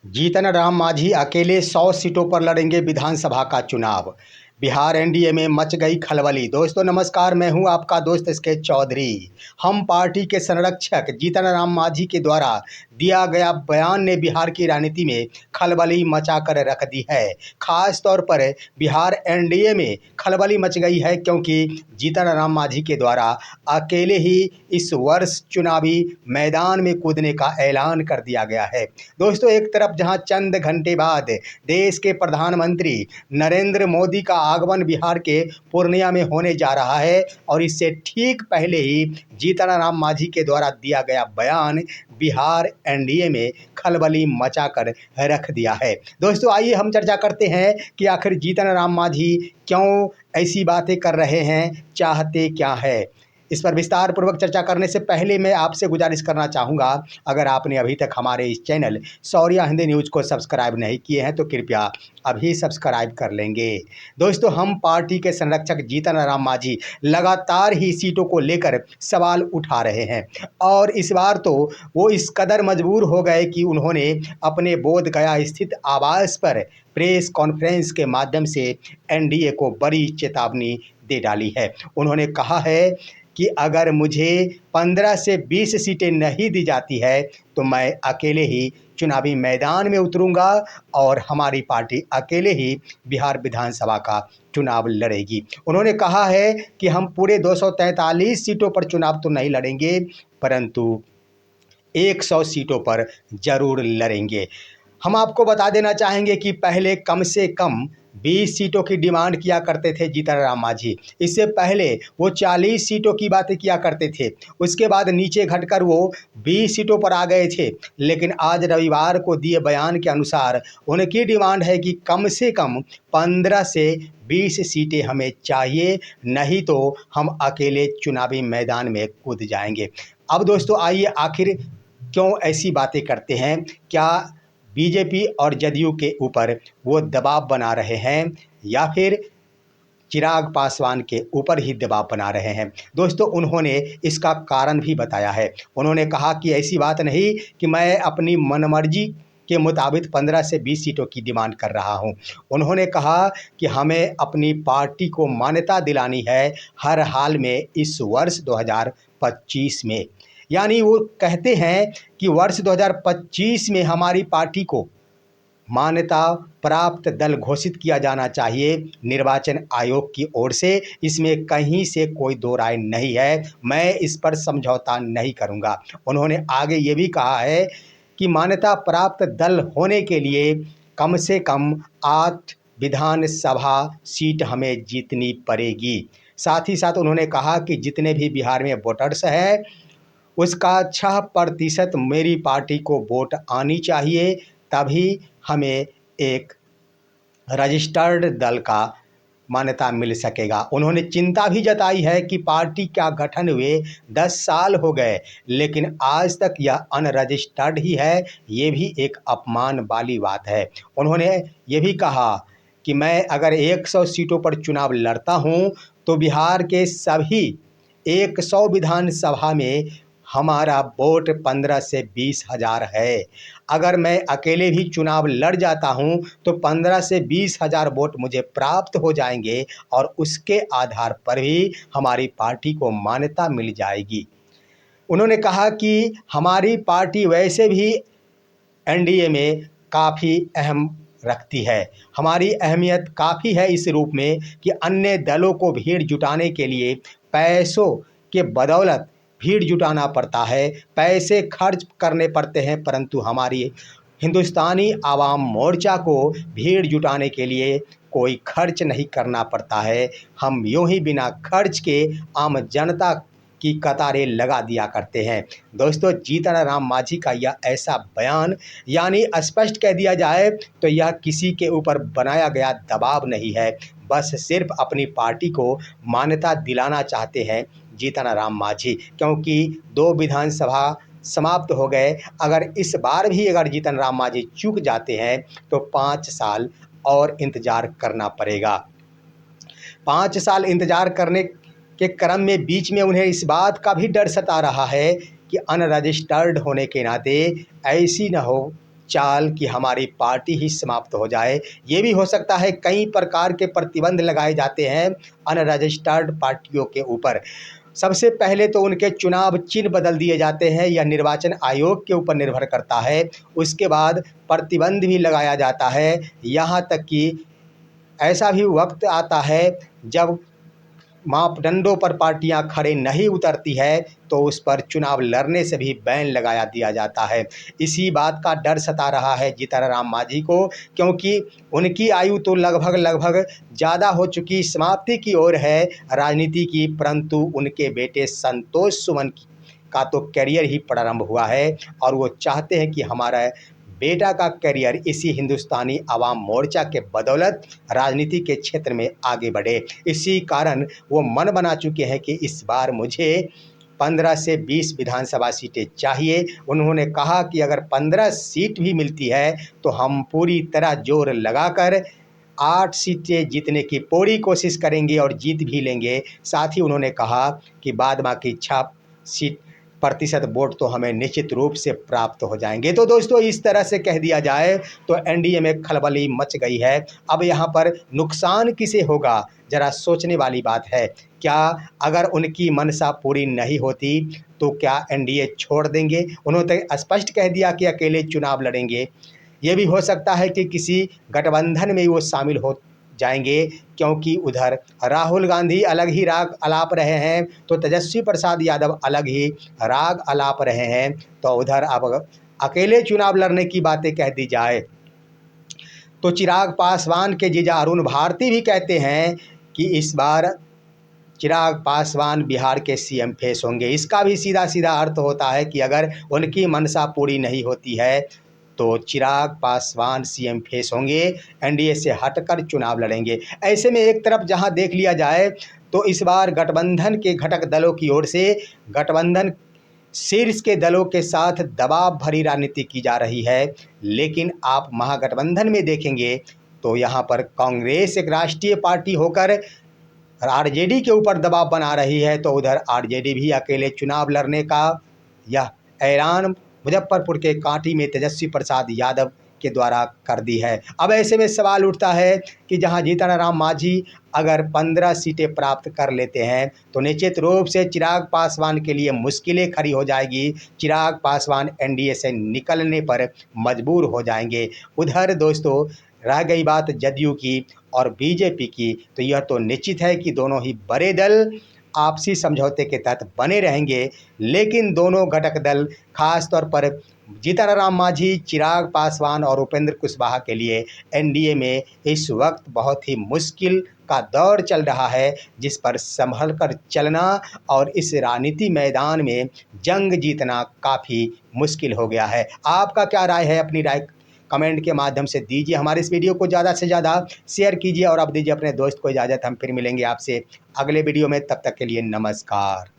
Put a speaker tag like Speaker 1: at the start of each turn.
Speaker 1: जीतन राम मांझी अकेले 100 सीटों पर लड़ेंगे विधानसभा का चुनाव। बिहार एनडीए में मच गई खलबली। दोस्तों नमस्कार, मैं हूं आपका दोस्त स्केच चौधरी। हम पार्टी के संरक्षक जीतन राम मांझी के द्वारा दिया गया बयान ने बिहार की राजनीति में खलबली मचा कर रख दी है। खास तौर पर बिहार एनडीए में खलबली मच गई है क्योंकि जीतन राम मांझी के द्वारा अकेले ही इस वर्ष चुनावी मैदान में कूदने का ऐलान कर दिया गया है। दोस्तों एक तरफ जहां चंद घंटे बाद देश के प्रधानमंत्री नरेंद्र मोदी का आगमन बिहार के पूर्णिया में होने जा रहा है और इससे ठीक पहले ही जीतन राम मांझी के द्वारा दिया गया बयान बिहार एनडीए में खलबली मचाकर रख दिया है। दोस्तों आइए हम चर्चा करते हैं कि आखिर जीतन राम मांझी क्यों ऐसी बातें कर रहे हैं, चाहते क्या है। इस पर विस्तार पूर्वक चर्चा करने से पहले मैं आपसे गुजारिश करना चाहूँगा, अगर आपने अभी तक हमारे इस चैनल शौर्या हिंदी न्यूज़ को सब्सक्राइब नहीं किए हैं तो कृपया अभी सब्सक्राइब कर लेंगे। दोस्तों हम पार्टी के संरक्षक जीतन राम मांझी लगातार ही सीटों को लेकर सवाल उठा रहे हैं और इस बार तो वो इस कदर मजबूर हो गए कि उन्होंने अपने बोधगया स्थित आवास पर प्रेस कॉन्फ्रेंस के माध्यम से एनडीए को बड़ी चेतावनी दे डाली है। उन्होंने कहा है कि अगर मुझे 15 से 20 सीटें नहीं दी जाती है तो मैं अकेले ही चुनावी मैदान में उतरूंगा और हमारी पार्टी अकेले ही बिहार विधानसभा का चुनाव लड़ेगी। उन्होंने कहा है कि हम पूरे 243 सीटों पर चुनाव तो नहीं लड़ेंगे परंतु 100 सीटों पर जरूर लड़ेंगे। हम आपको बता देना चाहेंगे कि पहले कम से कम 20 सीटों की डिमांड किया करते थे जीतन राम मांझी। इससे पहले वो 40 सीटों की बातें किया करते थे, उसके बाद नीचे घटकर वो 20 सीटों पर आ गए थे। लेकिन आज रविवार को दिए बयान के अनुसार उनकी डिमांड है कि कम से कम 15 से 20 सीटें हमें चाहिए, नहीं तो हम अकेले चुनावी मैदान में कूद जाएंगे। अब दोस्तों आइए आखिर क्यों ऐसी बातें करते हैं, क्या बीजेपी और जदयू के ऊपर वो दबाव बना रहे हैं या फिर चिराग पासवान के ऊपर ही दबाव बना रहे हैं। दोस्तों उन्होंने इसका कारण भी बताया है। उन्होंने कहा कि ऐसी बात नहीं कि मैं अपनी मनमर्जी के मुताबिक 15 से 20 सीटों की डिमांड कर रहा हूं। उन्होंने कहा कि हमें अपनी पार्टी को मान्यता दिलानी है हर हाल में इस वर्ष 2025 में। यानी वो कहते हैं कि वर्ष 2025 में हमारी पार्टी को मान्यता प्राप्त दल घोषित किया जाना चाहिए निर्वाचन आयोग की ओर से। इसमें कहीं से कोई दो राय नहीं है, मैं इस पर समझौता नहीं करूंगा। उन्होंने आगे ये भी कहा है कि मान्यता प्राप्त दल होने के लिए कम से कम 8 विधानसभा सीट हमें जीतनी पड़ेगी। साथ ही साथ उन्होंने कहा कि जितने भी बिहार में वोटर्स हैं उसका 6% मेरी पार्टी को वोट आनी चाहिए, तभी हमें एक रजिस्टर्ड दल का मान्यता मिल सकेगा। उन्होंने चिंता भी जताई है कि पार्टी का गठन हुए 10 साल हो गए लेकिन आज तक यह अनरजिस्टर्ड ही है, ये भी एक अपमान वाली बात है। उन्होंने ये भी कहा कि मैं अगर 100 सीटों पर चुनाव लड़ता हूं तो बिहार के सभी 100 विधानसभा में हमारा वोट 15 से 20 हज़ार है। अगर मैं अकेले भी चुनाव लड़ जाता हूं तो 15 से 20 हज़ार वोट मुझे प्राप्त हो जाएंगे और उसके आधार पर भी हमारी पार्टी को मान्यता मिल जाएगी। उन्होंने कहा कि हमारी पार्टी वैसे भी एनडीए में काफ़ी अहम रखती है। हमारी अहमियत काफ़ी है इस रूप में कि अन्य दलों को भीड़ जुटाने के लिए पैसों के बदौलत भीड़ जुटाना पड़ता है, पैसे खर्च करने पड़ते हैं, परंतु हमारी हिंदुस्तानी आवाम मोर्चा को भीड़ जुटाने के लिए कोई खर्च नहीं करना पड़ता है। हम यूं ही बिना खर्च के आम जनता की कतारें लगा दिया करते हैं। दोस्तों जीतन राम मांझी का यह ऐसा बयान यानी स्पष्ट कह दिया जाए तो यह किसी के ऊपर बनाया गया दबाव नहीं है, बस सिर्फ अपनी पार्टी को मान्यता दिलाना चाहते हैं जीतन राम मांझी, क्योंकि 2 विधानसभा समाप्त हो गए। अगर इस बार भी अगर जीतन राम मांझी चूक जाते हैं तो 5 साल और इंतज़ार करना पड़ेगा। 5 साल इंतज़ार करने के क्रम में बीच में उन्हें इस बात का भी डर सता रहा है कि अनरजिस्टर्ड होने के नाते ऐसी न हो चाल कि हमारी पार्टी ही समाप्त हो जाए। ये भी हो सकता है कई प्रकार के प्रतिबंध लगाए जाते हैं अनरजिस्टर्ड पार्टियों के ऊपर। सबसे पहले तो उनके चुनाव चिन्ह बदल दिए जाते हैं, यह निर्वाचन आयोग के ऊपर निर्भर करता है। उसके बाद प्रतिबंध भी लगाया जाता है, यहाँ तक कि ऐसा भी वक्त आता है जब मापदंडों पर पार्टियां खड़े नहीं उतरती है तो उस पर चुनाव लड़ने से भी बैन लगाया दिया जाता है। इसी बात का डर सता रहा है जीतनराम मांझी को, क्योंकि उनकी आयु तो लगभग ज़्यादा हो चुकी, समाप्ति की ओर है राजनीति की, परंतु उनके बेटे संतोष सुमन का तो करियर ही प्रारंभ हुआ है और वो चाहते हैं कि हमारा बेटा का करियर इसी हिंदुस्तानी आवाम मोर्चा के बदौलत राजनीति के क्षेत्र में आगे बढ़े। इसी कारण वो मन बना चुके हैं कि इस बार मुझे 15 से 20 विधानसभा सीटें चाहिए। उन्होंने कहा कि अगर 15 सीट भी मिलती है तो हम पूरी तरह जोर लगाकर 8 सीटें जीतने की पूरी कोशिश करेंगे और जीत भी लेंगे। साथ ही उन्होंने कहा कि बाद बाकी 6 सीट प्रतिशत वोट तो हमें निश्चित रूप से प्राप्त हो जाएंगे। तो दोस्तों, इस तरह से कह दिया जाए तो एनडीए में खलबली मच गई है। अब यहाँ पर नुकसान किसे होगा, जरा सोचने वाली बात है। क्या अगर उनकी मंशा पूरी नहीं होती तो क्या एनडीए छोड़ देंगे? उन्होंने स्पष्ट कह दिया कि अकेले चुनाव लड़ेंगे। ये भी हो सकता है कि किसी गठबंधन में वो शामिल हो जाएंगे, क्योंकि उधर राहुल गांधी अलग ही राग अलाप रहे हैं तो तेजस्वी प्रसाद यादव अलग ही राग अलाप रहे हैं। तो उधर अब अकेले चुनाव लड़ने की बातें कह दी जाए तो चिराग पासवान के जीजा अरुण भारती भी कहते हैं कि इस बार चिराग पासवान बिहार के सीएम फेस होंगे। इसका भी सीधा सीधा अर्थ होता है कि अगर उनकी मंशा पूरी नहीं होती है तो चिराग पासवान सीएम फेस होंगे, एनडीए से हटकर चुनाव लड़ेंगे। ऐसे में एक तरफ जहां देख लिया जाए तो इस बार गठबंधन के घटक दलों की ओर से गठबंधन शीर्ष के दलों के साथ दबाव भरी राजनीति की जा रही है, लेकिन आप महागठबंधन में देखेंगे तो यहाँ पर कांग्रेस एक राष्ट्रीय पार्टी होकर आरजेडी के ऊपर दबाव बना रही है, तो उधर आरजेडी भी अकेले चुनाव लड़ने का यह ऐलान मुजफ्फरपुर के कांटी में तेजस्वी प्रसाद यादव के द्वारा कर दी है। अब ऐसे में सवाल उठता है कि जहां जीतनराम मांझी अगर 15 सीटें प्राप्त कर लेते हैं तो निश्चित रूप से चिराग पासवान के लिए मुश्किलें खड़ी हो जाएगी। चिराग पासवान एनडीए से निकलने पर मजबूर हो जाएंगे। उधर दोस्तों, रह गई बात जदयू की और बीजेपी की, तो यह तो निश्चित है कि दोनों ही बड़े दल आपसी समझौते के तहत बने रहेंगे, लेकिन दोनों घटक दल खास तौर पर जीतनराम मांझी, चिराग पासवान और उपेंद्र कुशवाहा के लिए एनडीए में इस वक्त बहुत ही मुश्किल का दौर चल रहा है, जिस पर संभल कर चलना और इस राजनीति मैदान में जंग जीतना काफ़ी मुश्किल हो गया है। आपका क्या राय है? अपनी राय कमेंट के माध्यम से दीजिए। हमारे इस वीडियो को ज़्यादा से ज़्यादा शेयर कीजिए और अब दीजिए अपने दोस्त को इजाज़त। हम फिर मिलेंगे आपसे अगले वीडियो में, तब तक के लिए नमस्कार।